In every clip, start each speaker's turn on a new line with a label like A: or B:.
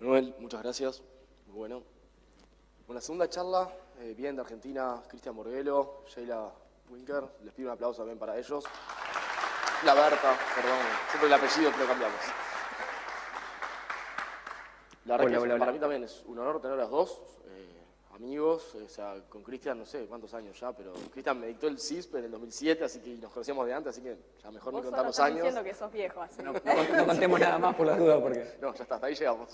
A: Manuel, muchas gracias. Muy bueno. Bueno, la segunda charla, bien de Argentina, Cristian Borguelo, Sheila Winker. Les pido un aplauso también para ellos. La Berta, perdón, siempre el apellido que lo cambiamos. La verdad que para mí también es un honor tener a los dos amigos. O sea, con Cristian no sé cuántos años ya, pero Cristian me dictó el CISP en el 2007, así que nos conocíamos de antes, así que ya mejor no contar los años.
B: Diciendo que sos viejo, así.
C: No contemos nada más por las dudas, porque...
A: No, ya está, hasta ahí llegamos.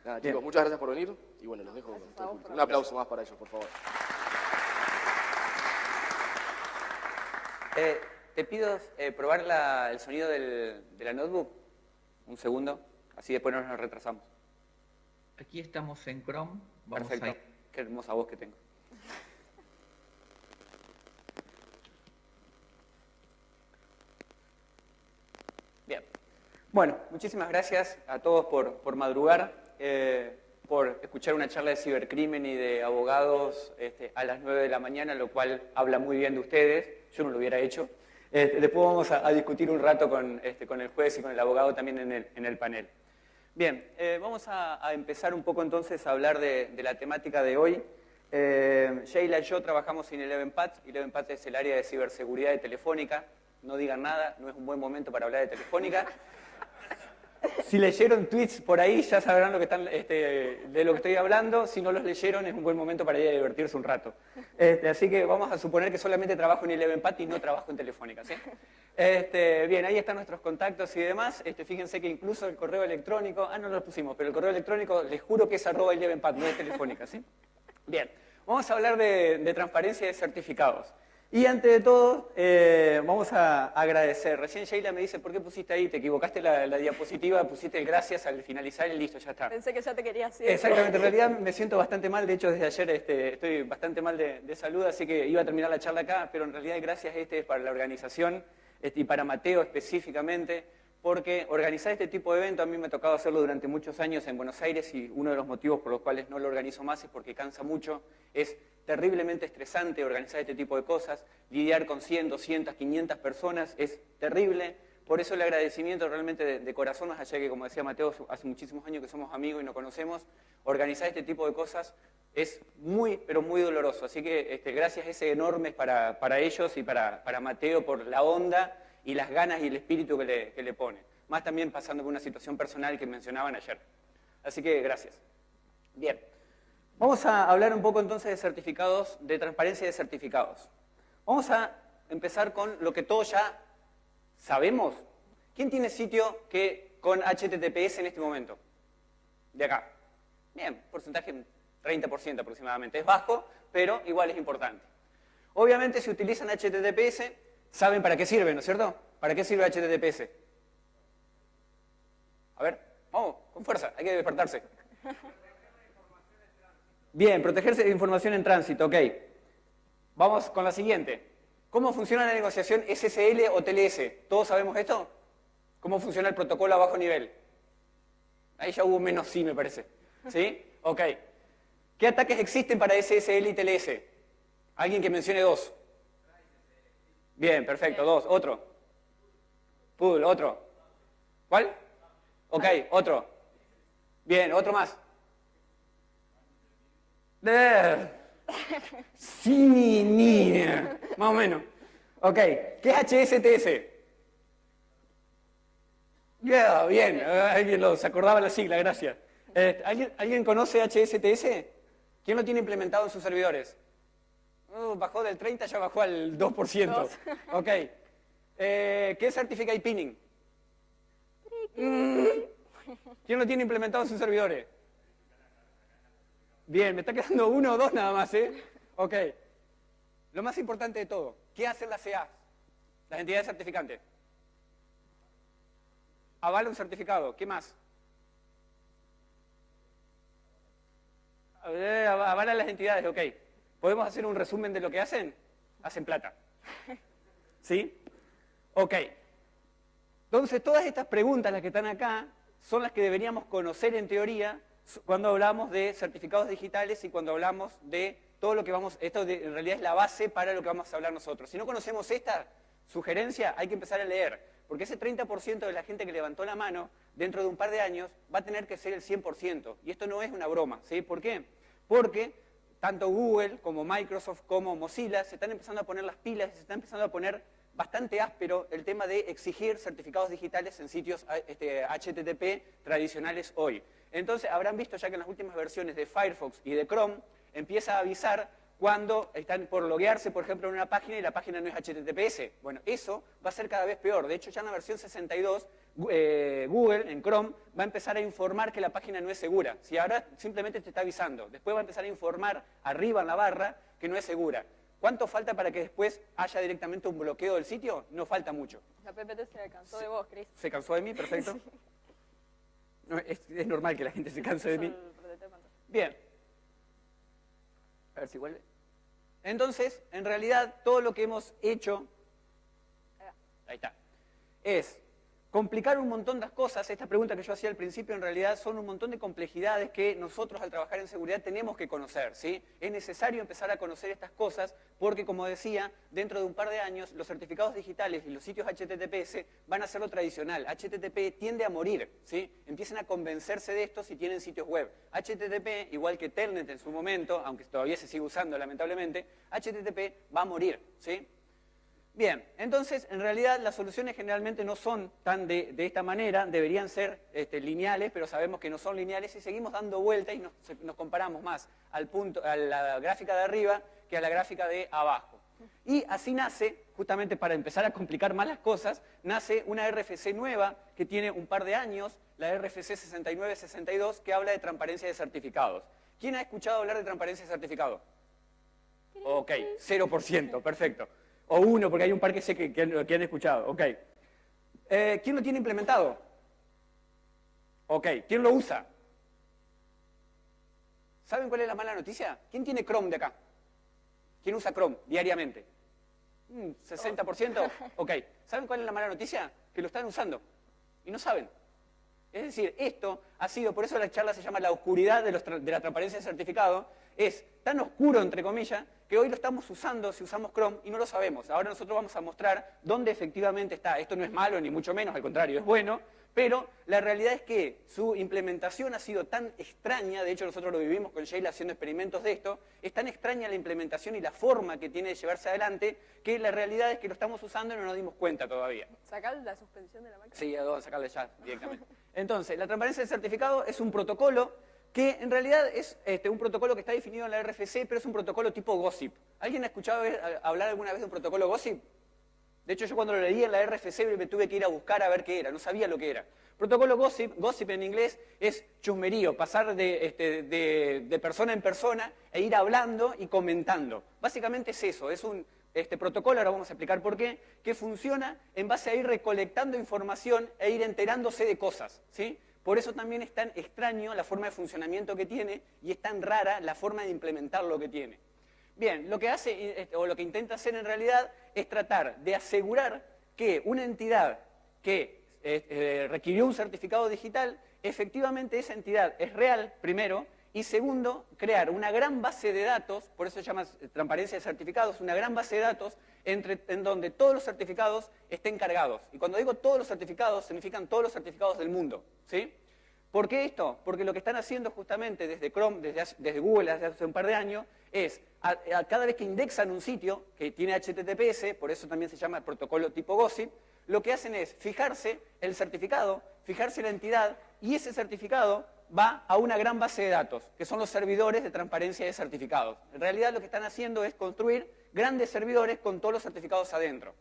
A: Nada, chicos, muchas gracias por venir y bueno, los dejo con todo el público. Un aplauso más para ellos, por favor.
C: Te pido probar el sonido de la notebook. Un segundo, así después no nos retrasamos.
D: Aquí estamos en Chrome. Vamos
C: Perfecto, qué hermosa voz que tengo. Bien, bueno, muchísimas gracias a todos por madrugar, por escuchar una charla de cibercrimen y de abogados a las 9 de la mañana, lo cual habla muy bien de ustedes. Yo no lo hubiera hecho. Después vamos a discutir un rato con el juez y con el abogado también en el panel. Bien, vamos a empezar un poco entonces a hablar de la temática de hoy. Sheila y yo trabajamos en ElevenPath. ElevenPath es el área de ciberseguridad de Telefónica. No digan nada, no es un buen momento para hablar de Telefónica. Si leyeron tweets por ahí ya sabrán de lo que estoy hablando. Si no los leyeron es un buen momento para ir a divertirse un rato. Así que vamos a suponer que solamente trabajo en ElevenPath y no trabajo en Telefónica, ¿sí? Bien, ahí están nuestros contactos y demás. Fíjense que incluso el correo electrónico, no lo pusimos, pero el correo electrónico les juro que es @ElevenPath, no es Telefónica, ¿sí? Bien, vamos a hablar de transparencia de certificados. Y antes de todo, vamos a agradecer. Recién Sheila me dice, ¿por qué pusiste ahí? Te equivocaste la diapositiva, pusiste el gracias al finalizar y listo, ya está.
B: Pensé que ya te querías ir.
C: Exactamente, en realidad me siento bastante mal, de hecho desde ayer estoy bastante mal de salud, así que iba a terminar la charla acá, pero en realidad el gracias es para la organización y para Mateo específicamente, porque organizar este tipo de evento a mí me ha tocado hacerlo durante muchos años en Buenos Aires y uno de los motivos por los cuales no lo organizo más es porque cansa mucho, es terriblemente estresante organizar este tipo de cosas, lidiar con 100, 200, 500 personas es terrible, por eso el agradecimiento realmente de corazón, más allá que como decía Mateo, hace muchísimos años que somos amigos y nos conocemos, organizar este tipo de cosas es muy, pero muy doloroso, así que gracias ese enorme para ellos y para Mateo por la onda y las ganas y el espíritu que le pone. Más también pasando por una situación personal que mencionaban ayer. Así que gracias. Bien. Vamos a hablar un poco entonces de certificados, de transparencia de certificados. Vamos a empezar con lo que todos ya sabemos. ¿Quién tiene sitio con HTTPS en este momento? De acá. Bien, porcentaje 30% aproximadamente. Es bajo, pero igual es importante. Obviamente si utilizan HTTPS, saben para qué sirve, ¿no es cierto? ¿Para qué sirve HTTPS? A ver, vamos, con fuerza, hay que despertarse. Bien, protegerse de información en tránsito, ok. Vamos con la siguiente. ¿Cómo funciona la negociación SSL o TLS? ¿Todos sabemos esto? ¿Cómo funciona el protocolo a bajo nivel? Ahí ya hubo menos sí, me parece. ¿Sí? Ok. ¿Qué ataques existen para SSL y TLS? ¿Alguien que mencione dos? Bien, perfecto. Dos. ¿Otro? Pool. ¿Otro? ¿Cuál? Ok, otro. Bien, otro más. Sí, ni. Más o menos. Ok, ¿qué es HSTS? Yeah, bien, alguien se acordaba la sigla, gracias. ¿Alguien conoce HSTS? ¿Quién lo tiene implementado en sus servidores? Bajó del 30, ya bajó al 2%. Ok. ¿Qué es Certificate Pinning? ¿Quién lo tiene implementado en sus servidores? Bien, me está quedando uno o dos nada más, ¿eh? Ok. Lo más importante de todo, ¿qué hacen las CA? Las entidades certificantes. Avala un certificado. ¿Qué más? Avala las entidades, ok. ¿Podemos hacer un resumen de lo que hacen? Hacen plata. ¿Sí? Ok. Entonces, todas estas preguntas, las que están acá, son las que deberíamos conocer en teoría cuando hablamos de certificados digitales y cuando hablamos de todo lo que vamos... Esto en realidad es la base para lo que vamos a hablar nosotros. Si no conocemos esta sugerencia, hay que empezar a leer. Porque ese 30% de la gente que levantó la mano, dentro de un par de años, va a tener que ser el 100%. Y esto no es una broma, ¿sí? ¿Por qué? Porque tanto Google como Microsoft como Mozilla se están empezando a poner las pilas y se están empezando a poner bastante áspero el tema de exigir certificados digitales en sitios HTTP tradicionales hoy. Entonces habrán visto ya que en las últimas versiones de Firefox y de Chrome empieza a avisar cuando están por loguearse, por ejemplo, en una página y la página no es HTTPS. Bueno, eso va a ser cada vez peor. De hecho, ya en la versión 62, Google, en Chrome, va a empezar a informar que la página no es segura. Si ahora simplemente te está avisando, después va a empezar a informar arriba en la barra que no es segura. ¿Cuánto falta para que después haya directamente un bloqueo del sitio? No falta mucho.
B: La PPT se cansó de vos, Cris.
C: ¿Se cansó de mí? Perfecto. No, es normal que la gente se canse de mí. Bien. A ver si vuelve. Entonces, en realidad, todo lo que hemos hecho, ahí está, es complicar un montón de cosas. Esta pregunta que yo hacía al principio, en realidad, son un montón de complejidades que nosotros, al trabajar en seguridad, tenemos que conocer, ¿sí? Es necesario empezar a conocer estas cosas porque, como decía, dentro de un par de años, los certificados digitales y los sitios HTTPS van a ser lo tradicional. HTTP tiende a morir, ¿sí? Empiecen a convencerse de esto si tienen sitios web. HTTP, igual que Telnet en su momento, aunque todavía se sigue usando, lamentablemente, HTTP va a morir, ¿sí? Bien, entonces, en realidad, las soluciones generalmente no son tan de esta manera, deberían ser lineales, pero sabemos que no son lineales y seguimos dando vueltas y nos comparamos más a la gráfica de arriba que a la gráfica de abajo. Y así nace, justamente para empezar a complicar más las cosas, nace una RFC nueva que tiene un par de años, la RFC 6962, que habla de transparencia de certificados. ¿Quién ha escuchado hablar de transparencia de certificado? Ok, 0%, perfecto. O 1, porque hay un par que sé que han escuchado. Ok. ¿Quién lo tiene implementado? Ok. ¿Quién lo usa? ¿Saben cuál es la mala noticia? ¿Quién tiene Chrome de acá? ¿Quién usa Chrome diariamente? ¿60%? Ok. ¿Saben cuál es la mala noticia? Que lo están usando y no saben. Es decir, esto ha sido, por eso la charla se llama la oscuridad de la transparencia de certificado, es tan oscuro, entre comillas, que hoy lo estamos usando si usamos Chrome y no lo sabemos. Ahora nosotros vamos a mostrar dónde efectivamente está. Esto no es malo, ni mucho menos, al contrario, es bueno, pero la realidad es que su implementación ha sido tan extraña, de hecho nosotros lo vivimos con Sheila haciendo experimentos de esto, es tan extraña la implementación y la forma que tiene de llevarse adelante, que la realidad es que lo estamos usando y no nos dimos cuenta todavía.
B: ¿Sacar la suspensión de la máquina?
C: Sí, vamos a sacarle ya directamente. Entonces, la transparencia del certificado es un protocolo que en realidad es un protocolo que está definido en la RFC, pero es un protocolo tipo GOSSIP. ¿Alguien ha escuchado hablar alguna vez de un protocolo GOSSIP? De hecho, yo cuando lo leí en la RFC me tuve que ir a buscar a ver qué era, no sabía lo que era. Protocolo GOSSIP en inglés es chusmerío, pasar de persona en persona e ir hablando y comentando. Básicamente es eso, es un protocolo, ahora vamos a explicar por qué, que funciona en base a ir recolectando información e ir enterándose de cosas, ¿sí? Por eso también es tan extraño la forma de funcionamiento que tiene y es tan rara la forma de implementar lo que tiene. Bien, lo que hace, o lo que intenta hacer en realidad, es tratar de asegurar que una entidad que requirió un certificado digital, efectivamente esa entidad es real, primero, y segundo, crear una gran base de datos, por eso se llama transparencia de certificados, una gran base de datos en donde todos los certificados estén cargados. Y cuando digo todos los certificados, significan todos los certificados del mundo, ¿sí? ¿Por qué esto? Porque lo que están haciendo justamente desde Chrome, desde Google desde hace un par de años, es cada vez que indexan un sitio que tiene HTTPS, por eso también se llama el protocolo tipo GOSSIP, lo que hacen es fijarse el certificado, fijarse la entidad, y ese certificado va a una gran base de datos, que son los servidores de transparencia de certificados. En realidad lo que están haciendo es construir grandes servidores con todos los certificados adentro.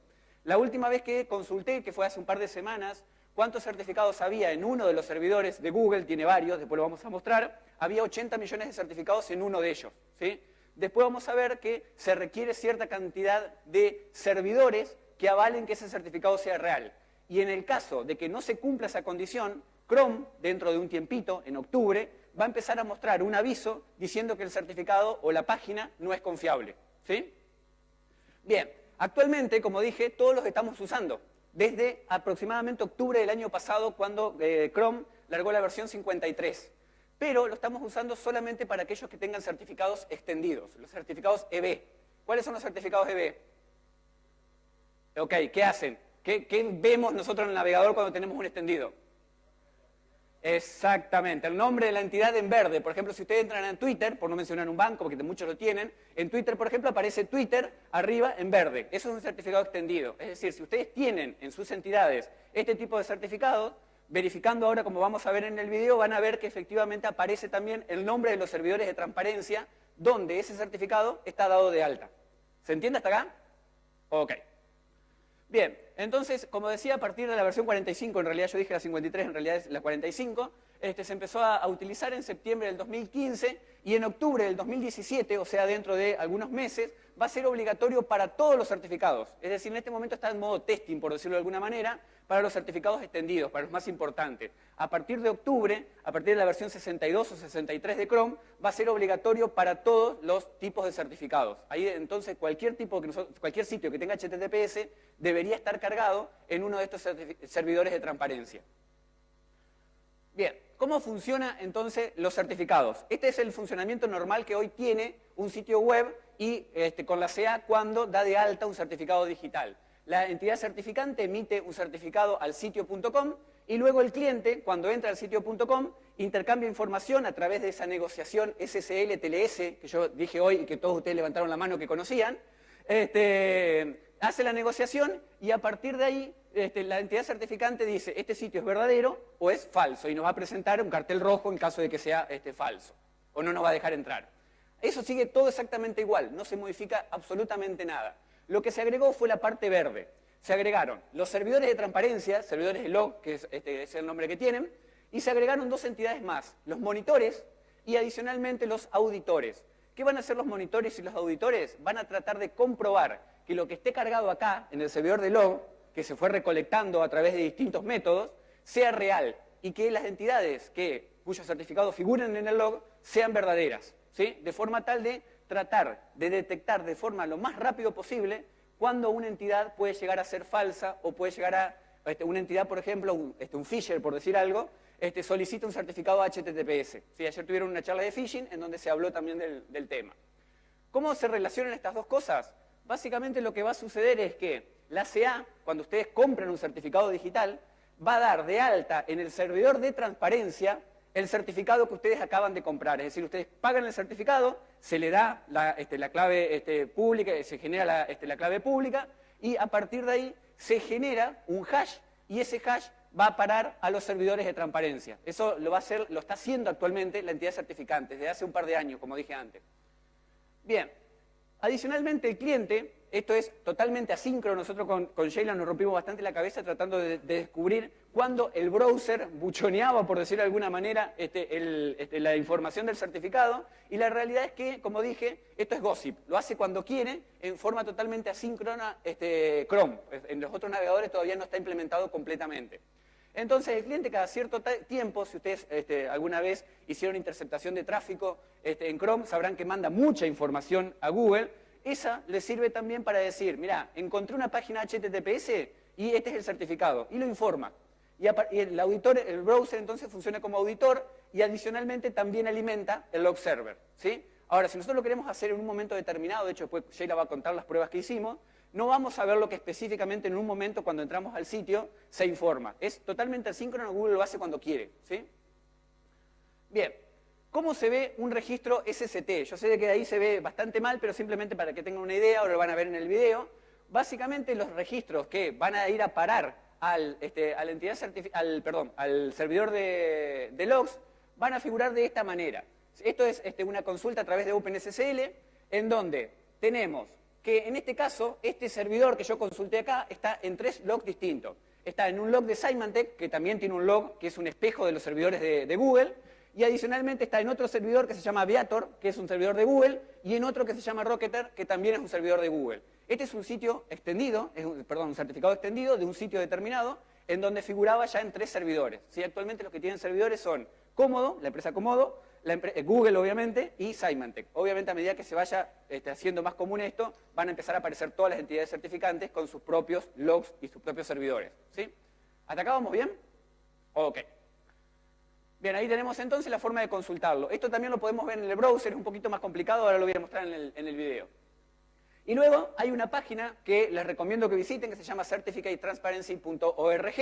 C: La última vez que consulté, que fue hace un par de semanas, cuántos certificados había en uno de los servidores de Google, tiene varios, después lo vamos a mostrar, había 80 millones de certificados en uno de ellos, ¿sí? Después vamos a ver que se requiere cierta cantidad de servidores que avalen que ese certificado sea real. Y en el caso de que no se cumpla esa condición, Chrome, dentro de un tiempito, en octubre, va a empezar a mostrar un aviso diciendo que el certificado o la página no es confiable, ¿sí? Bien, actualmente, como dije, todos los estamos usando. Desde aproximadamente octubre del año pasado, cuando Chrome largó la versión 53. Pero lo estamos usando solamente para aquellos que tengan certificados extendidos, los certificados EB. ¿Cuáles son los certificados EB? Ok, ¿qué hacen? ¿Qué vemos nosotros en el navegador cuando tenemos un extendido? Exactamente, el nombre de la entidad en verde. Por ejemplo, si ustedes entran en Twitter, por no mencionar un banco, porque muchos lo tienen, en Twitter, por ejemplo, aparece Twitter arriba en verde. Eso es un certificado extendido. Es decir, si ustedes tienen en sus entidades este tipo de certificados, verificando ahora, como vamos a ver en el video, van a ver que efectivamente aparece también el nombre de los servidores de transparencia donde ese certificado está dado de alta. ¿Se entiende hasta acá? Ok. Bien, entonces, como decía, a partir de la versión 45, en realidad yo dije la 53, en realidad es la 45, se empezó a utilizar en septiembre del 2015 y en octubre del 2017, o sea, dentro de algunos meses, va a ser obligatorio para todos los certificados. Es decir, en este momento está en modo testing, por decirlo de alguna manera, para los certificados extendidos, para los más importantes. A partir de octubre, a partir de la versión 62 o 63 de Chrome, va a ser obligatorio para todos los tipos de certificados. Ahí entonces cualquier sitio que tenga HTTPS debería estar cargado en uno de estos servidores de transparencia. Bien, ¿cómo funcionan entonces los certificados? Este es el funcionamiento normal que hoy tiene un sitio web y con la CA cuando da de alta un certificado digital. La entidad certificante emite un certificado al sitio.com y luego el cliente, cuando entra al sitio.com, intercambia información a través de esa negociación SSL-TLS, que yo dije hoy y que todos ustedes levantaron la mano que conocían, hace la negociación y a partir de ahí la entidad certificante dice este sitio es verdadero o es falso y nos va a presentar un cartel rojo en caso de que sea falso o no nos va a dejar entrar. Eso sigue todo exactamente igual, no se modifica absolutamente nada. Lo que se agregó fue la parte verde. Se agregaron los servidores de transparencia, servidores de log, que es el nombre que tienen, y se agregaron dos entidades más, los monitores y adicionalmente los auditores. ¿Qué van a hacer los monitores y los auditores? Van a tratar de comprobar que lo que esté cargado acá, en el servidor de log, que se fue recolectando a través de distintos métodos, sea real y que las entidades cuyos certificados figuren en el log sean verdaderas, ¿sí? De forma tal de tratar de detectar de forma lo más rápido posible cuando una entidad puede llegar a ser falsa o puede llegar a, una entidad, por ejemplo, un fisher, por decir algo, solicita un certificado HTTPS. ¿Sí? Ayer tuvieron una charla de phishing en donde se habló también del tema. ¿Cómo se relacionan estas dos cosas? Básicamente lo que va a suceder es que la CA, cuando ustedes compran un certificado digital, va a dar de alta en el servidor de transparencia el certificado que ustedes acaban de comprar. Es decir, ustedes pagan el certificado, se le da la clave pública, se genera la clave pública y a partir de ahí se genera un hash y ese hash va a parar a los servidores de transparencia. Eso lo está haciendo actualmente la entidad certificante desde hace un par de años, como dije antes. Bien, adicionalmente el cliente, esto es totalmente asíncrono, nosotros con Sheila nos rompimos bastante la cabeza tratando de descubrir cuándo el browser buchoneaba, por decirlo de alguna manera, la información del certificado, y la realidad es que, como dije, esto es gossip, lo hace cuando quiere, en forma totalmente asíncrona Chrome. En los otros navegadores todavía no está implementado completamente. Entonces, el cliente cada cierto tiempo, si ustedes alguna vez hicieron interceptación de tráfico en Chrome, sabrán que manda mucha información a Google. Esa le sirve también para decir, mira, encontré una página HTTPS y este es el certificado, y lo informa. Y el browser entonces funciona como auditor y adicionalmente también alimenta el log server, ¿sí? Ahora, si nosotros lo queremos hacer en un momento determinado, de hecho después Sheila va a contar las pruebas que hicimos, no vamos a ver lo que específicamente en un momento cuando entramos al sitio se informa. Es totalmente asíncrono, Google lo hace cuando quiere, ¿sí? Bien, ¿cómo se ve un registro SST? Yo sé que ahí se ve bastante mal, pero simplemente para que tengan una idea, ahora lo van a ver en el video. Básicamente los registros que van a ir a parar al servidor de logs van a figurar de esta manera. Esto es una consulta a través de OpenSSL, en donde tenemos que en este caso, este servidor que yo consulté acá está en 3 logs distintos. Está en un log de Symantec, que también tiene un log que es un espejo de los servidores de Google, y adicionalmente está en otro servidor que se llama Aviator, que es un servidor de Google, y en otro que se llama Rocketer, que también es un servidor de Google. Este es un sitio extendido, un certificado extendido de un sitio determinado, en donde figuraba ya en 3 servidores. ¿Sí? Actualmente los que tienen servidores son Comodo, la empresa Comodo, Google obviamente, y Symantec. Obviamente a medida que se vaya haciendo más común esto, van a empezar a aparecer todas las entidades certificantes con sus propios logs y sus propios servidores. ¿Sí? ¿Hasta acá vamos bien? Ok. Bien, ahí tenemos entonces la forma de consultarlo. Esto también lo podemos ver en el browser, es un poquito más complicado, ahora lo voy a mostrar en el video. Y luego hay una página que les recomiendo que visiten que se llama certificatetransparency.org,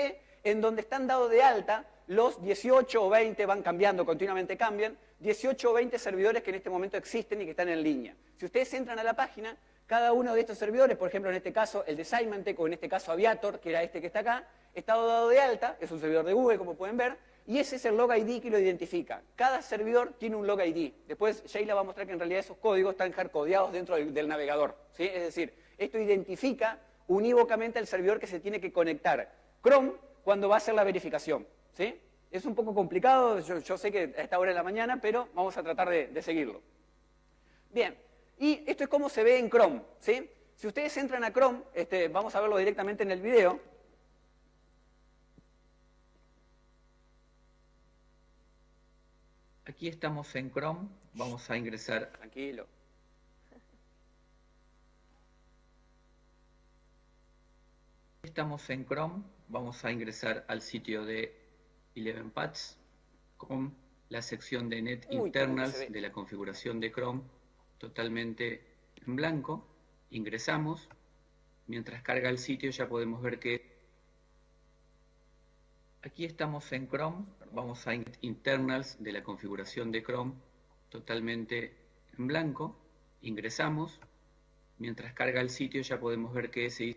C: en donde están dados de alta los 18 o 20, van cambiando, continuamente cambian, 18 o 20 servidores que en este momento existen y que están en línea. Si ustedes entran a la página, cada uno de estos servidores, por ejemplo en este caso el de Symantec o en este caso Aviator, que era este que está acá, está dado de alta, es un servidor de Google como pueden ver, y ese es el log ID que lo identifica. Cada servidor tiene un log ID. Después Sheila va a mostrar que en realidad esos códigos están hardcodeados dentro del navegador, ¿sí? Es decir, esto identifica unívocamente al servidor que se tiene que conectar. Chrome cuando va a hacer la verificación, ¿sí? Es un poco complicado, yo sé que a esta hora de la mañana, pero vamos a tratar de seguirlo. Bien, y esto es cómo se ve en Chrome, ¿sí? Si ustedes entran a Chrome, vamos a verlo directamente en el video.
D: Aquí estamos en Chrome, vamos a ingresar.
C: Tranquilo.
D: Estamos en Chrome, vamos a ingresar al sitio de 11pads con la sección de Net Internals de la configuración de Chrome totalmente en blanco. Ingresamos. Mientras carga el sitio ya podemos ver que aquí estamos en Chrome, vamos a Internals de la configuración de Chrome totalmente en blanco. Ingresamos. Mientras carga el sitio ya podemos ver que se...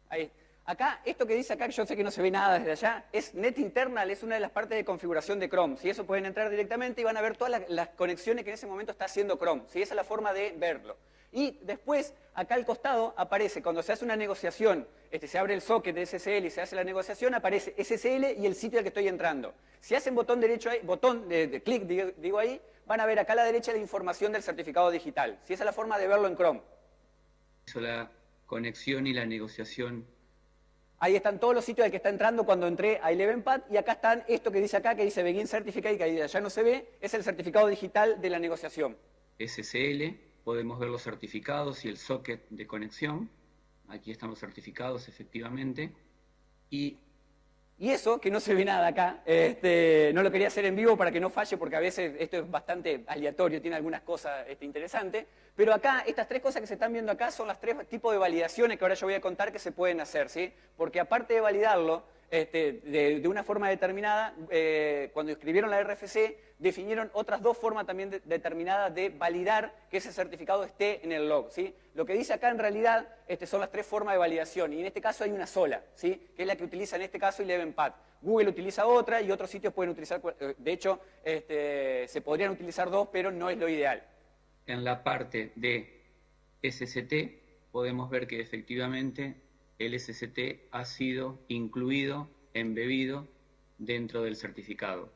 C: Ahí. Acá, esto que dice acá, que yo sé que no se ve nada desde allá, es Net Internal, es una de las partes de configuración de Chrome. Si eso pueden entrar directamente y van a ver todas las conexiones que en ese momento está haciendo Chrome. ¿Sí? Esa es la forma de verlo. Y después, acá al costado, aparece, cuando se hace una negociación, se abre el socket de SSL y se hace la negociación, aparece SSL y el sitio al que estoy entrando. Si hacen botón derecho ahí, botón de clic, digo ahí, van a ver acá a la derecha la información del certificado digital. ¿Sí? Esa es la forma de verlo en Chrome.
D: La conexión y la negociación.
C: Ahí están todos los sitios al que está entrando cuando entré a 11pad y acá están esto que dice acá, que dice Begin Certificate, que ahí ya no se ve, es el certificado digital de la negociación.
D: SSL, podemos ver los certificados y el socket de conexión. Aquí están los certificados efectivamente. Y
C: eso, que no se ve nada acá, no lo quería hacer en vivo para que no falle, porque a veces esto es bastante aleatorio, tiene algunas cosas interesantes, pero acá, estas tres cosas que se están viendo acá son las tres tipos de validaciones que ahora yo voy a contar que se pueden hacer, ¿sí? Porque aparte de validarlo de una forma determinada, cuando escribieron la RFC, definieron otras dos formas también determinadas de validar que ese certificado esté en el log, ¿sí? Lo que dice acá en realidad son las tres formas de validación, y en este caso hay una sola, ¿sí? Que es la que utiliza en este caso 11pad. Google utiliza otra y otros sitios pueden utilizar, de hecho, se podrían utilizar dos, pero no es lo ideal.
D: En la parte de SST podemos ver que efectivamente el SST ha sido incluido, embebido dentro del certificado.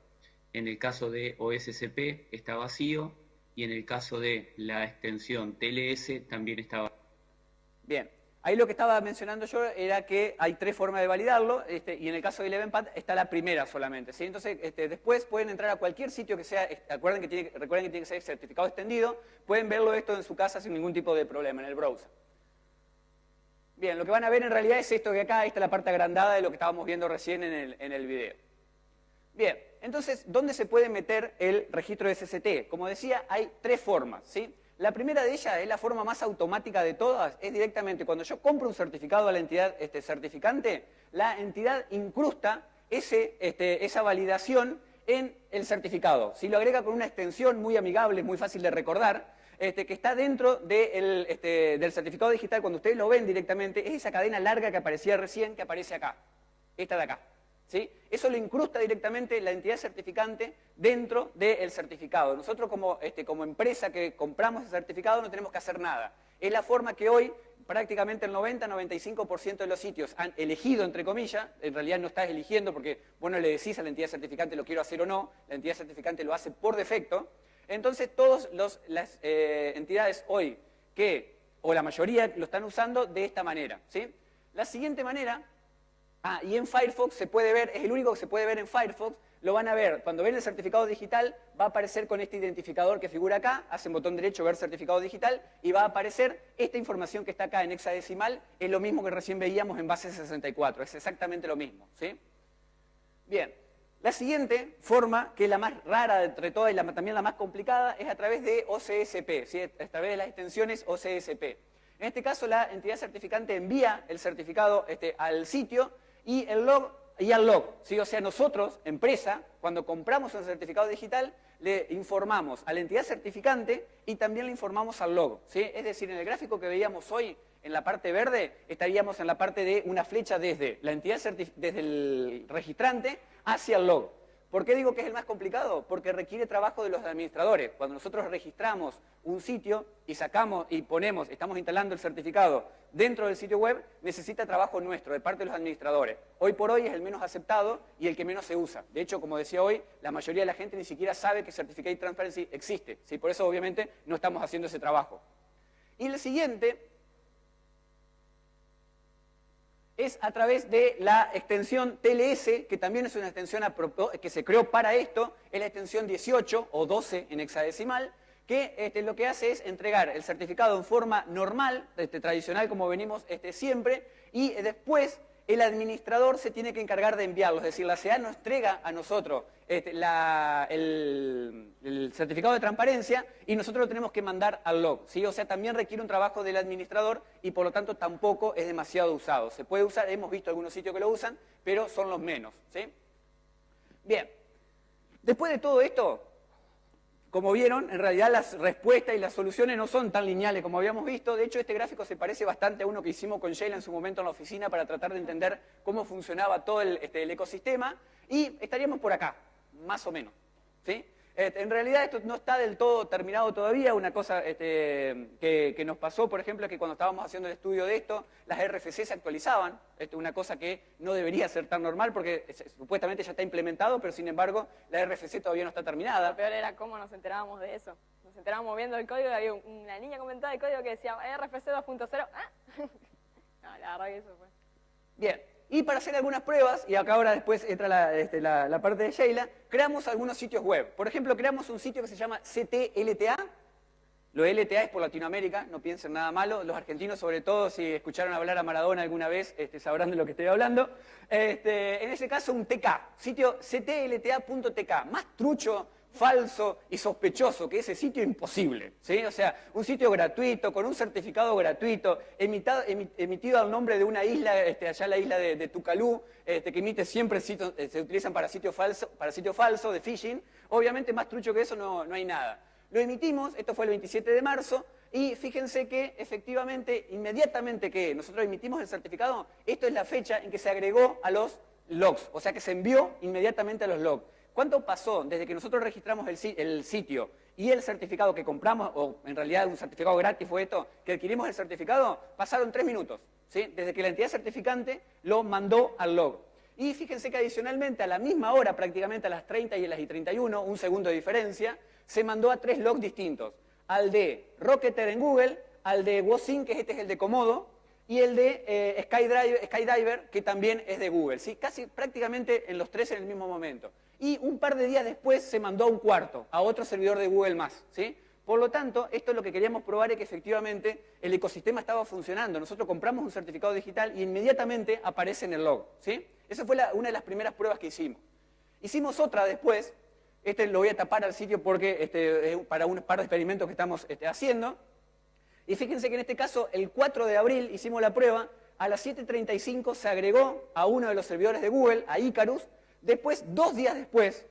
D: En el caso de OSCP está vacío y en el caso de la extensión TLS también está vacío.
C: Bien, ahí lo que estaba mencionando yo era que hay tres formas de validarlo y en el caso de 11pad está la primera solamente, ¿sí? Entonces después pueden entrar a cualquier sitio que sea, recuerden que tiene que ser certificado extendido, pueden verlo esto en su casa sin ningún tipo de problema en el browser. Bien, lo que van a ver en realidad es esto de acá, esta es la parte agrandada de lo que estábamos viendo recién en el video. Bien, entonces, ¿dónde se puede meter el registro de SST? Como decía, hay tres formas, ¿sí? La primera de ellas es la forma más automática de todas, es directamente cuando yo compro un certificado a la entidad certificante, la entidad incrusta esa validación en el certificado. Si lo agrega con una extensión muy amigable, muy fácil de recordar, que está dentro del certificado digital, cuando ustedes lo ven directamente, es esa cadena larga que aparecía recién, que aparece acá, esta de acá. ¿Sí? Eso lo incrusta directamente la entidad certificante dentro del certificado. Nosotros como empresa que compramos ese certificado no tenemos que hacer nada. Es la forma que hoy prácticamente el 90-95% de los sitios han elegido, entre comillas, en realidad no estás eligiendo porque vos no le decís a la entidad certificante lo quiero hacer o no, la entidad certificante lo hace por defecto. Entonces todas las entidades hoy o la mayoría lo están usando de esta manera, ¿sí? La siguiente manera... y en Firefox se puede ver, es el único que se puede ver en Firefox, lo van a ver, cuando ven el certificado digital va a aparecer con este identificador que figura acá, hacen botón derecho, ver certificado digital, y va a aparecer esta información que está acá en hexadecimal, es lo mismo que recién veíamos en base 64, es exactamente lo mismo, ¿sí? Bien, la siguiente forma, que es la más rara de entre todas y también la más complicada, es a través de OCSP, ¿sí? A través de las extensiones OCSP. En este caso, la entidad certificante envía el certificado al sitio y el log y al log, ¿sí? O sea, nosotros, empresa, cuando compramos un certificado digital, le informamos a la entidad certificante y también le informamos al log, ¿sí? Es decir, en el gráfico que veíamos hoy, en la parte verde, estaríamos en la parte de una flecha desde la entidad desde el registrante hacia el log. ¿Por qué digo que es el más complicado? Porque requiere trabajo de los administradores. Cuando nosotros registramos un sitio y sacamos y ponemos, estamos instalando el certificado dentro del sitio web, necesita trabajo nuestro, de parte de los administradores. Hoy por hoy es el menos aceptado y el que menos se usa. De hecho, como decía hoy, la mayoría de la gente ni siquiera sabe que Certificate Transparency existe, ¿sí? Por eso, obviamente, no estamos haciendo ese trabajo. Y el siguiente es a través de la extensión TLS, que también es una extensión que se creó para esto, es la extensión 18 o 12 en hexadecimal, que lo que hace es entregar el certificado en forma normal, tradicional como venimos siempre, y después el administrador se tiene que encargar de enviarlo, es decir, la CA nos entrega a nosotros el certificado de transparencia y nosotros lo tenemos que mandar al log, ¿sí? O sea, también requiere un trabajo del administrador y por lo tanto tampoco es demasiado usado. Se puede usar, hemos visto algunos sitios que lo usan, pero son los menos, ¿sí? Bien, después de todo esto, como vieron, en realidad las respuestas y las soluciones no son tan lineales como habíamos visto. De hecho, este gráfico se parece bastante a uno que hicimos con Sheila en su momento en la oficina para tratar de entender cómo funcionaba todo el ecosistema. Y estaríamos por acá, más o menos, ¿sí? En realidad esto no está del todo terminado todavía. Una cosa que nos pasó, por ejemplo, es que cuando estábamos haciendo el estudio de esto, las RFC se actualizaban. Una cosa que no debería ser tan normal porque supuestamente ya está implementado, pero sin embargo la RFC todavía no está terminada.
B: Lo peor era cómo nos enterábamos de eso. Nos enterábamos viendo el código y había una niña comentaba el código que decía RFC 2.0. ¿Ah? No, la verdad que eso fue.
C: Bien. Y para hacer algunas pruebas, y acá ahora después entra la parte de Sheila, creamos algunos sitios web. Por ejemplo, creamos un sitio que se llama CTLTA. Lo LTA es por Latinoamérica, no piensen nada malo. Los argentinos, sobre todo, si escucharon hablar a Maradona alguna vez, sabrán de lo que estoy hablando. En ese caso, un TK, sitio ctlta.tk, más trucho, falso y sospechoso que ese sitio imposible, ¿sí? O sea, un sitio gratuito, con un certificado gratuito, emitido al nombre de una isla, allá la isla de Tucalú, que emite siempre sitios, se utilizan para sitio falso, de phishing. Obviamente más trucho que eso no hay nada. Lo emitimos, esto fue el 27 de marzo, y fíjense que efectivamente, inmediatamente que nosotros emitimos el certificado, esto es la fecha en que se agregó a los logs, o sea que se envió inmediatamente a los logs. ¿Cuánto pasó desde que nosotros registramos el sitio y el certificado que compramos, o en realidad un certificado gratis fue esto, que adquirimos el certificado? Pasaron 3 minutos, ¿sí? Desde que la entidad certificante lo mandó al log. Y fíjense que adicionalmente a la misma hora, prácticamente a las 30 y a las 31, un segundo de diferencia, se mandó a 3 logs distintos. Al de Rocketer en Google, al de WOSIN, que este es el de Comodo, y el de Skydiver, que también es de Google, ¿sí? Casi prácticamente en los 3 en el mismo momento. Y un par de días después se mandó a un cuarto, a otro servidor de Google más, ¿sí? Por lo tanto, esto es lo que queríamos probar, es que efectivamente el ecosistema estaba funcionando. Nosotros compramos un certificado digital y inmediatamente aparece en el log, ¿sí? Esa fue una de las primeras pruebas que hicimos. Hicimos otra después, lo voy a tapar al sitio porque es para un par de experimentos que estamos haciendo. Y fíjense que en este caso, el 4 de abril hicimos la prueba, a las 7:35 se agregó a uno de los servidores de Google, a Icarus. Después, 2 días después,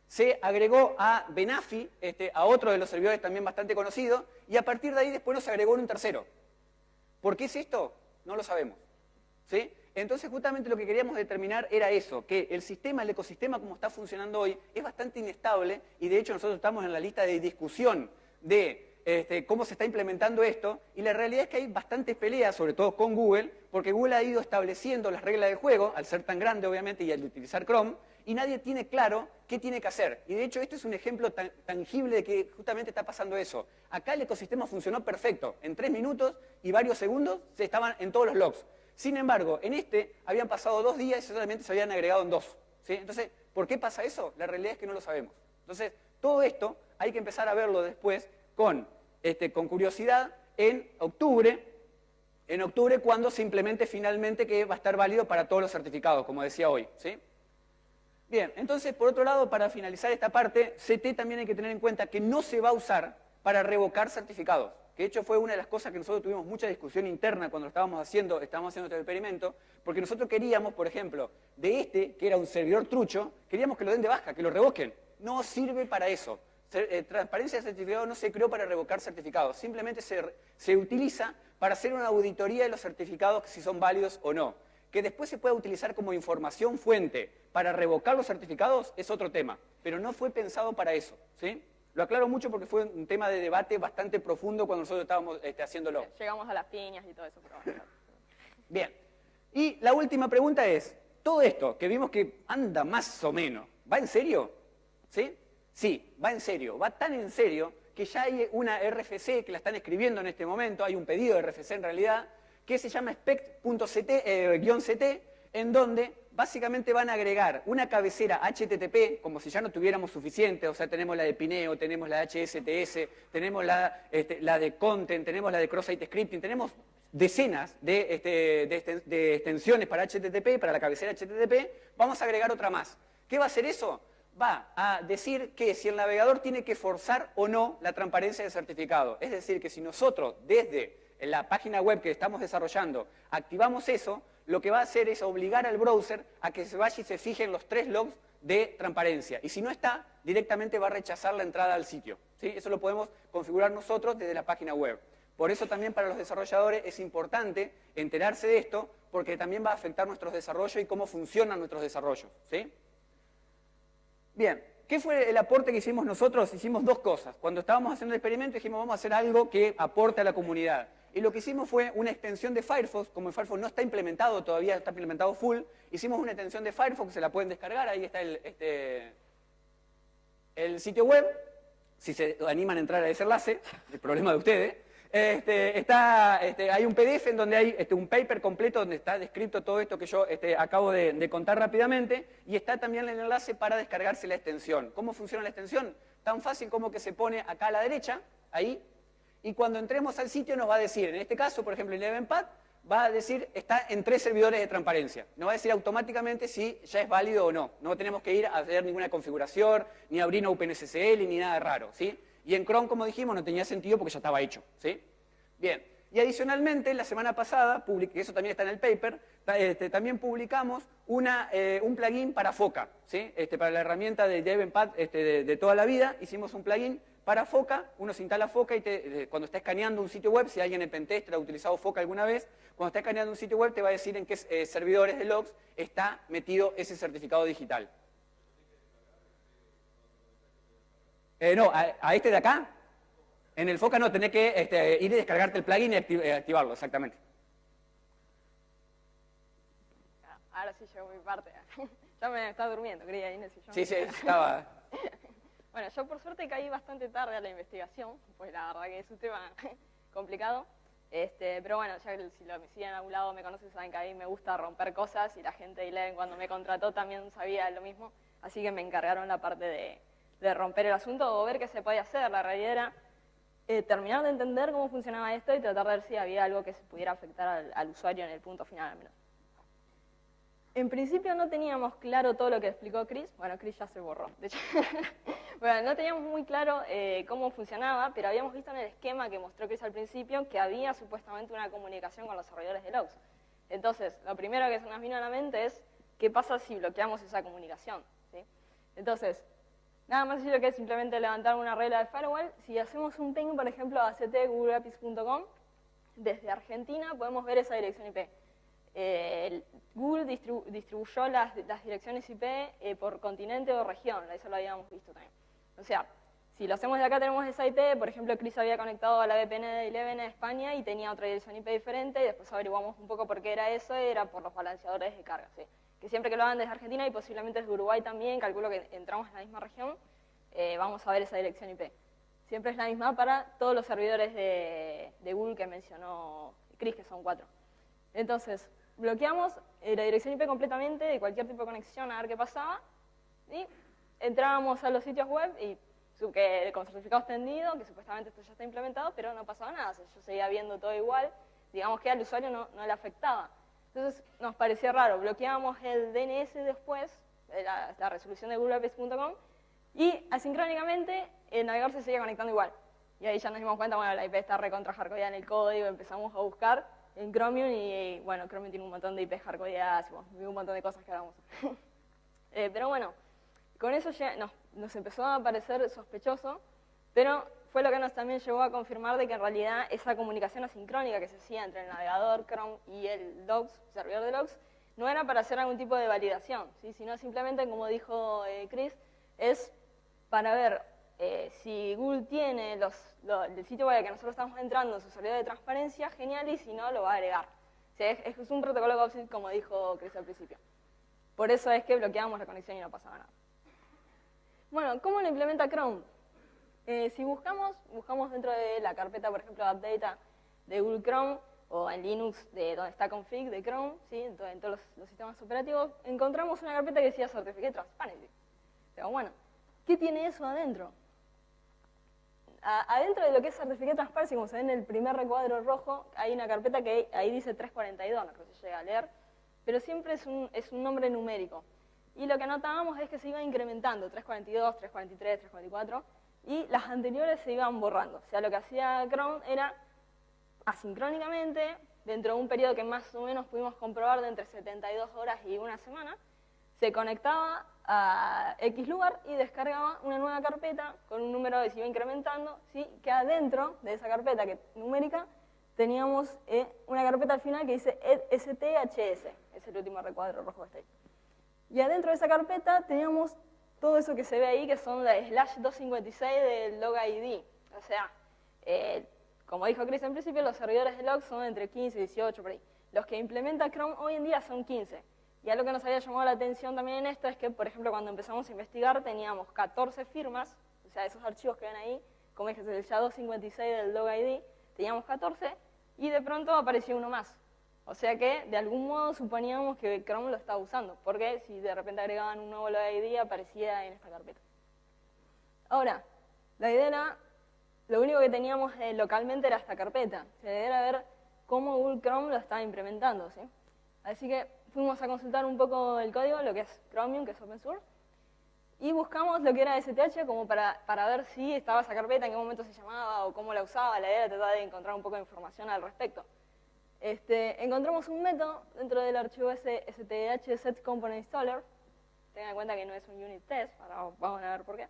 C: se agregó a Benafi, a otro de los servidores también bastante conocido, y a partir de ahí después nos agregó en un tercero. ¿Por qué es esto? No lo sabemos, ¿sí? Entonces justamente lo que queríamos determinar era eso, que el ecosistema como está funcionando hoy es bastante inestable, y de hecho nosotros estamos en la lista de discusión de cómo se está implementando esto, y la realidad es que hay bastantes peleas, sobre todo con Google, porque Google ha ido estableciendo las reglas del juego, al ser tan grande obviamente y al utilizar Chrome, y nadie tiene claro qué tiene que hacer. Y de hecho este es un ejemplo tangible de que justamente está pasando eso. Acá el ecosistema funcionó perfecto, en 3 minutos y varios segundos estaban en todos los logs. Sin embargo, en habían pasado 2 días y solamente se habían agregado en 2, ¿sí? Entonces, ¿por qué pasa eso? La realidad es que no lo sabemos. Entonces, todo esto hay que empezar a verlo después con curiosidad en octubre, cuando se implemente finalmente que va a estar válido para todos los certificados, como decía hoy, ¿sí? Bien, entonces, por otro lado, para finalizar esta parte, CT también hay que tener en cuenta que no se va a usar para revocar certificados. que de hecho fue una de las cosas que nosotros tuvimos mucha discusión interna cuando estábamos haciendo este experimento, porque nosotros queríamos, por ejemplo, que era un servidor trucho, queríamos que lo den de baja, que lo revoquen. No sirve para eso. Transparencia de certificado no se creó para revocar certificados, simplemente se utiliza para hacer una auditoría de los certificados, si son válidos o no. Que después se pueda utilizar como información fuente para revocar los certificados es otro tema, pero no fue pensado para eso, ¿sí? Lo aclaro mucho porque fue un tema de debate bastante profundo cuando nosotros estábamos haciéndolo.
B: Llegamos a las piñas y todo eso, pero bueno.
C: Bien. Y la última pregunta es, todo esto que vimos que anda más o menos, ¿va en serio? ¿Sí? Sí, va en serio. Va tan en serio que ya hay una RFC que la están escribiendo en este momento, hay un pedido de RFC en realidad, que se llama spec.ct, en donde básicamente van a agregar una cabecera HTTP, como si ya no tuviéramos suficiente, o sea, tenemos la de Pineo, tenemos la de HSTS, tenemos la de Content, tenemos la de Cross-Site Scripting, tenemos decenas de extensiones para HTTP, para la cabecera HTTP, vamos a agregar otra más. ¿Qué va a hacer eso? Va a decir que si el navegador tiene que forzar o no la transparencia del certificado. Es decir, que si nosotros desde la página web que estamos desarrollando activamos eso, lo que va a hacer es obligar al browser a que se vaya y se fije en los 3 logs de transparencia. Y si no está, directamente va a rechazar la entrada al sitio, ¿sí? Eso lo podemos configurar nosotros desde la página web. Por eso también para los desarrolladores es importante enterarse de esto, porque también va a afectar nuestros desarrollos y cómo funcionan nuestros desarrollos, ¿sí? Bien, ¿qué fue el aporte que hicimos nosotros? Hicimos 2 cosas. Cuando estábamos haciendo el experimento dijimos vamos a hacer algo que aporte a la comunidad. Y lo que hicimos fue una extensión de Firefox, como el Firefox no está implementado todavía, está implementado full, hicimos una extensión de Firefox, se la pueden descargar, ahí está el sitio web, si se animan a entrar a ese enlace, el problema de ustedes. Hay un PDF en donde hay un paper completo donde está descrito todo esto que yo acabo de contar rápidamente, y está también el enlace para descargarse la extensión. ¿Cómo funciona la extensión? Tan fácil como que se pone acá a la derecha, ahí, y cuando entremos al sitio nos va a decir, en este caso, por ejemplo, en ElevenPad, va a decir, está en 3 servidores de transparencia. Nos va a decir automáticamente si ya es válido o no. No tenemos que ir a hacer ninguna configuración, ni abrir una OpenSSL, ni nada raro, ¿sí? Y en Chrome, como dijimos, no tenía sentido porque ya estaba hecho, ¿sí? Bien, y adicionalmente, la semana pasada, que eso también está en el paper, también publicamos un plugin para Foca, ¿sí? Para la herramienta de ElevenPad de toda la vida, hicimos un plugin para Foca, uno se instala Foca y cuando está escaneando un sitio web, si alguien en Pentester ha utilizado Foca alguna vez, cuando está escaneando un sitio web te va a decir en qué servidores de logs está metido ese certificado digital. No, a este de acá, en el Foca no, tenés que ir y descargarte el plugin y activarlo, exactamente.
B: Ahora sí llegó mi parte. Ya me estaba durmiendo, quería ir en el sillón.
C: Sí, estaba...
B: Bueno, yo por suerte caí bastante tarde a la investigación, pues la verdad que es un tema complicado. Pero bueno, ya que si me siguen a algún lado, me conocen, saben que a mí me gusta romper cosas y la gente de Eleven cuando me contrató también sabía lo mismo. Así que me encargaron la parte de romper el asunto o ver qué se podía hacer. La realidad era terminar de entender cómo funcionaba esto y tratar de ver si había algo que se pudiera afectar al usuario en el punto final al menos. En principio no teníamos claro todo lo que explicó Chris. Bueno, Chris ya se borró, de hecho. Bueno, no teníamos muy claro cómo funcionaba, pero habíamos visto en el esquema que mostró Chris al principio que había supuestamente una comunicación con los servidores de logs. Entonces, lo primero que se nos vino a la mente es, ¿qué pasa si bloqueamos esa comunicación? ¿Sí? Entonces, nada más sencillo que es simplemente levantar una regla de firewall. Si hacemos un ping, por ejemplo, a ct.googleapis.com, desde Argentina podemos ver esa dirección IP. Google distribuyó las direcciones IP por continente o región, eso lo habíamos visto también. O sea, si lo hacemos de acá tenemos esa IP, por ejemplo, Chris había conectado a la VPN de Eleven en España y tenía otra dirección IP diferente, y después averiguamos un poco por qué era eso, era por los balanceadores de carga, ¿sí? Que siempre que lo hagan desde Argentina y posiblemente desde Uruguay también, calculo que entramos en la misma región, vamos a ver esa dirección IP. Siempre es la misma para todos los servidores de Google que mencionó Chris, que son 4. Entonces, bloqueamos la dirección IP completamente de cualquier tipo de conexión a ver qué pasaba y entrábamos a los sitios web y con certificado extendido, que supuestamente esto ya está implementado, pero no pasaba nada, o sea, yo seguía viendo todo igual, digamos que al usuario no le afectaba. Entonces nos parecía raro, bloqueábamos el DNS después, la resolución de googleapis.com, y asincrónicamente el navegador se seguía conectando igual. Y ahí ya nos dimos cuenta, bueno, la IP está recontra hardcodeada en el código, empezamos a buscar en Chromium y bueno, Chromium tiene un montón de IPs hardcodeadas y un montón de cosas que hagamos. Pero bueno, con eso ya nos empezó a parecer sospechoso, pero fue lo que nos también llevó a confirmar de que en realidad esa comunicación asincrónica que se hacía entre el navegador Chrome y el logs, servidor de logs, no era para hacer algún tipo de validación, ¿sí? Sino simplemente, como dijo Chris, es para ver si Google tiene el sitio web al que nosotros estamos entrando en su servidor de transparencia, genial, y si no, lo va a agregar. O sea, es un protocolo GovSync, como dijo Chris al principio. Por eso es que bloqueábamos la conexión y no pasaba nada. Bueno, ¿cómo lo implementa Chrome? Si buscamos dentro de la carpeta, por ejemplo, AppData de Google Chrome, o en Linux, de donde está config de Chrome, ¿sí? en todos los sistemas operativos, encontramos una carpeta que decía Certificate Transparency. Pero bueno, ¿qué tiene eso adentro? Adentro de lo que es Certificate Transparency, como se ve en el primer recuadro rojo, hay una carpeta que ahí dice 342, no creo que se llega a leer, pero siempre es un nombre numérico. Y lo que notábamos es que se iba incrementando, 342, 343, 344, y las anteriores se iban borrando. O sea, lo que hacía Chrome era, asincrónicamente, dentro de un periodo que más o menos pudimos comprobar de entre 72 horas y una semana, se conectaba a X lugar y descargaba una nueva carpeta con un número que se iba incrementando, ¿sí? Que adentro de esa carpeta numérica teníamos una carpeta al final que dice STHS, es el último recuadro rojo que está ahí. Y adentro de esa carpeta teníamos todo eso que se ve ahí, que son la /256 del log ID. O sea, como dijo Chris en principio, los servidores de logs son entre 15 y 18 por ahí. Los que implementa Chrome hoy en día son 15. Y algo que nos había llamado la atención también en esto es que, por ejemplo, cuando empezamos a investigar teníamos 14 firmas, o sea, esos archivos que ven ahí, como dije, el SHA-256 del log ID, teníamos 14, y de pronto apareció uno más. O sea que, de algún modo, suponíamos que Chrome lo estaba usando, porque si de repente agregaban un nuevo log ID, aparecía en esta carpeta. Ahora, la idea era, lo único que teníamos localmente era esta carpeta. La idea era ver cómo Google Chrome lo estaba implementando, ¿sí? Así que fuimos a consultar un poco el código, lo que es Chromium, que es open source, y buscamos lo que era STH como para ver si estaba esa carpeta, en qué momento se llamaba o cómo la usaba. La idea era tratar de encontrar un poco de información al respecto. Encontramos un método dentro del archivo STH set component installer, tengan en cuenta que no es un unit test, ahora vamos a ver por qué,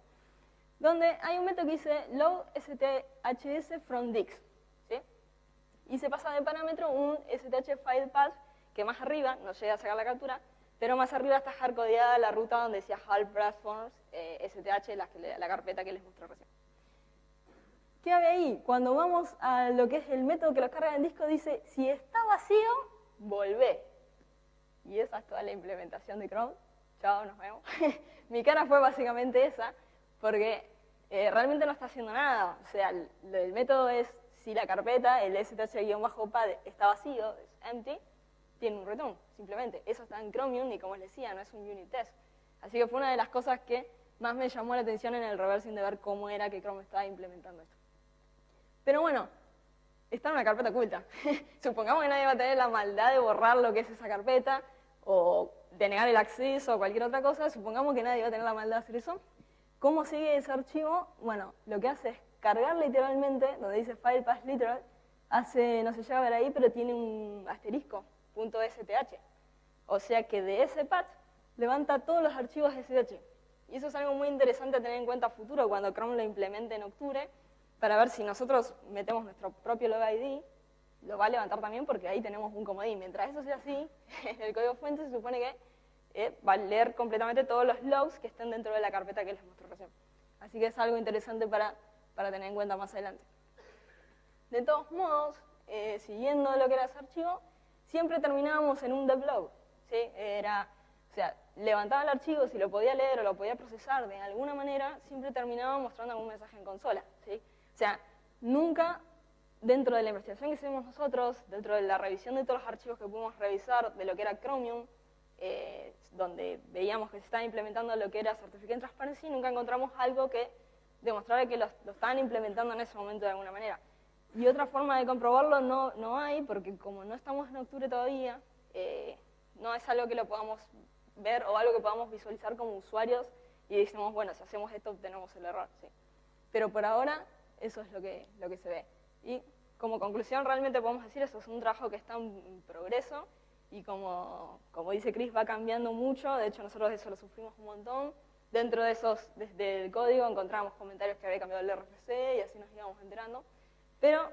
B: donde hay un método que dice load STHS from Dix, ¿sí? Y se pasa de parámetro un STH file path que más arriba, no llega a sacar la captura, pero más arriba está hardcodeada la ruta donde decía half platforms STH, la carpeta que les mostré recién. ¿Qué hay ahí? Cuando vamos a lo que es el método que lo carga en disco, dice, si está vacío, volvé. Y esa es toda la implementación de Chrome. Chao, nos vemos. Mi cara fue básicamente esa, porque realmente no está haciendo nada. O sea, el método es, si la carpeta, el STH-pad está vacío, es empty, tiene un return, simplemente. Eso está en Chromium y, como les decía, no es un unit test. Así que fue una de las cosas que más me llamó la atención en el reversing de ver cómo era que Chrome estaba implementando esto. Pero bueno, está en una carpeta oculta. Supongamos que nadie va a tener la maldad de borrar lo que es esa carpeta o de negar el acceso o cualquier otra cosa. Supongamos que nadie va a tener la maldad de hacer eso. ¿Cómo sigue ese archivo? Bueno, lo que hace es cargar literalmente, donde dice file path literal, no se llega a ver ahí, pero tiene un asterisco, .sth. O sea que de ese path levanta todos los archivos STH. Y eso es algo muy interesante a tener en cuenta a futuro cuando Chrome lo implemente en octubre, para ver si nosotros metemos nuestro propio log ID, lo va a levantar también porque ahí tenemos un comodín. Mientras eso sea así, en el código fuente se supone que va a leer completamente todos los logs que estén dentro de la carpeta que les mostré recién. Así que es algo interesante para tener en cuenta más adelante. De todos modos, siguiendo lo que era ese archivo, siempre terminábamos en un devlog, ¿sí? O sea, levantaba el archivo, si lo podía leer o lo podía procesar de alguna manera, siempre terminaba mostrando algún mensaje en consola, ¿sí? O sea, nunca dentro de la investigación que hicimos nosotros, dentro de la revisión de todos los archivos que pudimos revisar de lo que era Chromium, donde veíamos que se estaba implementando lo que era Certificate Transparency, nunca encontramos algo que demostrara que lo estaban implementando en ese momento de alguna manera. Y otra forma de comprobarlo no hay, porque como no estamos en octubre todavía, no es algo que lo podamos ver o algo que podamos visualizar como usuarios y decimos, bueno, si hacemos esto obtenemos el error, ¿sí? Pero por ahora eso es lo que se ve. Y como conclusión realmente podemos decir eso, es un trabajo que está en progreso y como dice Chris va cambiando mucho, de hecho nosotros eso lo sufrimos un montón. Dentro de esos, desde el código encontramos comentarios que había cambiado el RFC y así nos íbamos enterando. Pero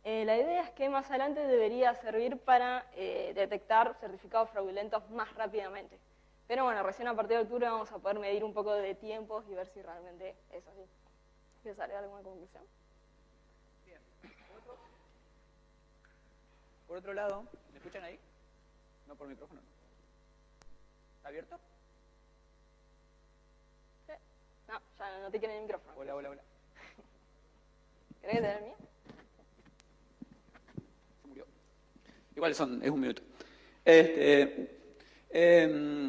B: la idea es que más adelante debería servir para detectar certificados fraudulentos más rápidamente. Pero bueno, recién a partir de octubre vamos a poder medir un poco de tiempos y ver si realmente es así. ¿Quieres agregar alguna conclusión?
C: Bien. Por otro lado, ¿me escuchan ahí? No por micrófono, no. ¿Está abierto?
B: Sí. No, ya no te quieren el micrófono.
C: Hola, hola, hola.
B: ¿Querés tener el mío?
C: Se murió. Igual es un minuto.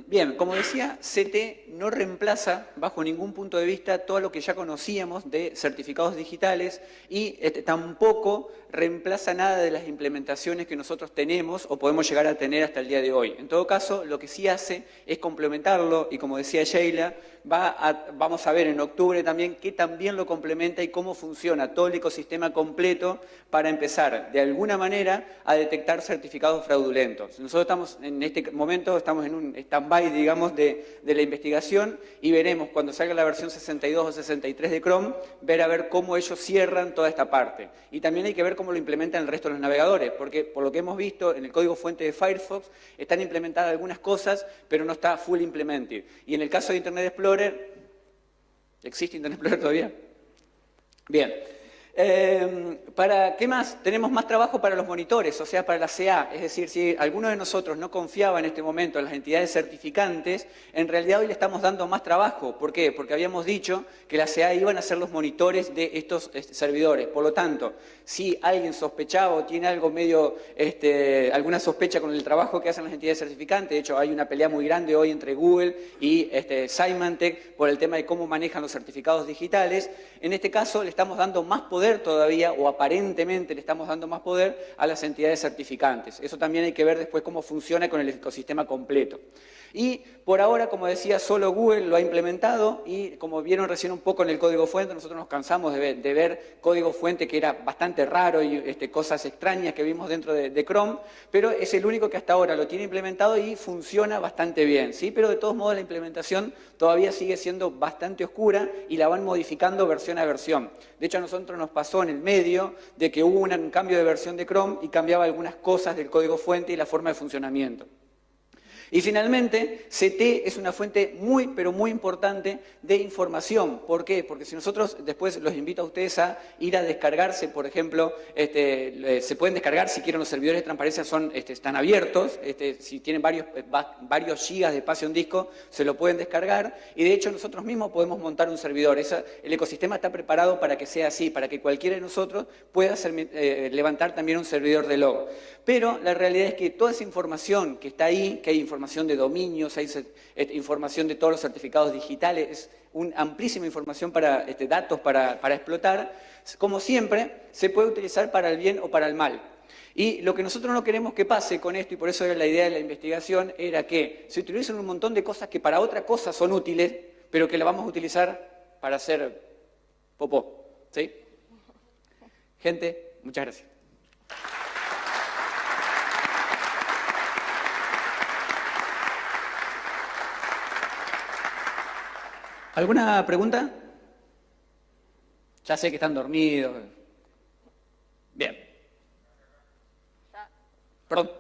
C: Bien, como decía, CT no reemplaza bajo ningún punto de vista todo lo que ya conocíamos de certificados digitales y tampoco reemplaza nada de las implementaciones que nosotros tenemos o podemos llegar a tener hasta el día de hoy. En todo caso, lo que sí hace es complementarlo y como decía Sheila, vamos a ver en octubre también qué también lo complementa y cómo funciona todo el ecosistema completo para empezar de alguna manera a detectar certificados fraudulentos. Nosotros estamos en este momento estamos en un stand-by, digamos, de la investigación y veremos cuando salga la versión 62 o 63 de Chrome, ver a ver cómo ellos cierran toda esta parte. Y también hay que ver cómo lo implementan el resto de los navegadores, porque por lo que hemos visto en el código fuente de Firefox están implementadas algunas cosas, pero no está full implemented. Y en el caso de Internet Explorer, ¿existe Internet Explorer todavía? Bien. ¿Qué más? Tenemos más trabajo para los monitores, o sea, para la CA. Es decir, si alguno de nosotros no confiaba en este momento en las entidades certificantes, en realidad hoy le estamos dando más trabajo. ¿Por qué? Porque habíamos dicho que la CA iban a ser los monitores de estos servidores. Por lo tanto, si alguien sospechaba o tiene algo medio, alguna sospecha con el trabajo que hacen las entidades certificantes, de hecho hay una pelea muy grande hoy entre Google y Symantec por el tema de cómo manejan los certificados digitales, en este caso le estamos dando más poder todavía, o aparentemente le estamos dando más poder a las entidades certificantes. Eso también hay que ver después cómo funciona con el ecosistema completo. Y por ahora, como decía, solo Google lo ha implementado y como vieron recién un poco en el código fuente, nosotros nos cansamos de ver código fuente que era bastante raro y cosas extrañas que vimos dentro de Chrome, pero es el único que hasta ahora lo tiene implementado y funciona bastante bien, ¿sí? Pero de todos modos la implementación todavía sigue siendo bastante oscura y la van modificando versión a versión. De hecho, a nosotros nos pasó en el medio de que hubo un cambio de versión de Chrome y cambiaba algunas cosas del código fuente y la forma de funcionamiento. Y finalmente, CT es una fuente muy, pero muy importante de información. ¿Por qué? Porque si nosotros, después los invito a ustedes a ir a descargarse, por ejemplo, se pueden descargar si quieren los servidores de transparencia, están abiertos, si tienen varios gigas de espacio en disco, se lo pueden descargar y de hecho nosotros mismos podemos montar un servidor. El ecosistema está preparado para que sea así, para que cualquiera de nosotros pueda levantar también un servidor de log. Pero la realidad es que toda esa información que está ahí, que hay información de dominios, hay información de todos los certificados digitales, es una amplísima información para datos para explotar, como siempre, se puede utilizar para el bien o para el mal. Y lo que nosotros no queremos que pase con esto, y por eso era la idea de la investigación, era que se utilicen un montón de cosas que para otra cosa son útiles, pero que las vamos a utilizar para hacer popó. ¿Sí? Gente, muchas gracias. ¿Alguna pregunta? Ya sé que están dormidos. Bien. Perdón.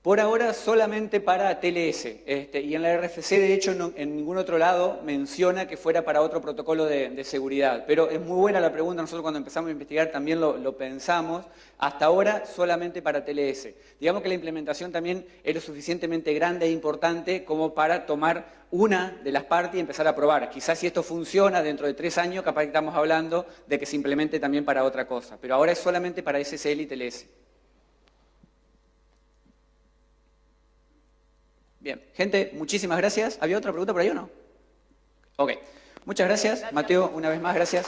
C: Por ahora solamente para TLS, y en la RFC de hecho en ningún otro lado menciona que fuera para otro protocolo de seguridad, pero es muy buena la pregunta, nosotros cuando empezamos a investigar también lo pensamos, hasta ahora solamente para TLS. Digamos que la implementación también es lo suficientemente grande e importante como para tomar una de las partes y empezar a probar. Quizás si esto funciona dentro de 3 años, capaz que estamos hablando de que se implemente también para otra cosa, pero ahora es solamente para SSL y TLS. Bien, gente, muchísimas gracias. ¿Había otra pregunta por ahí o no? Ok, muchas gracias. Mateo, una vez más, gracias.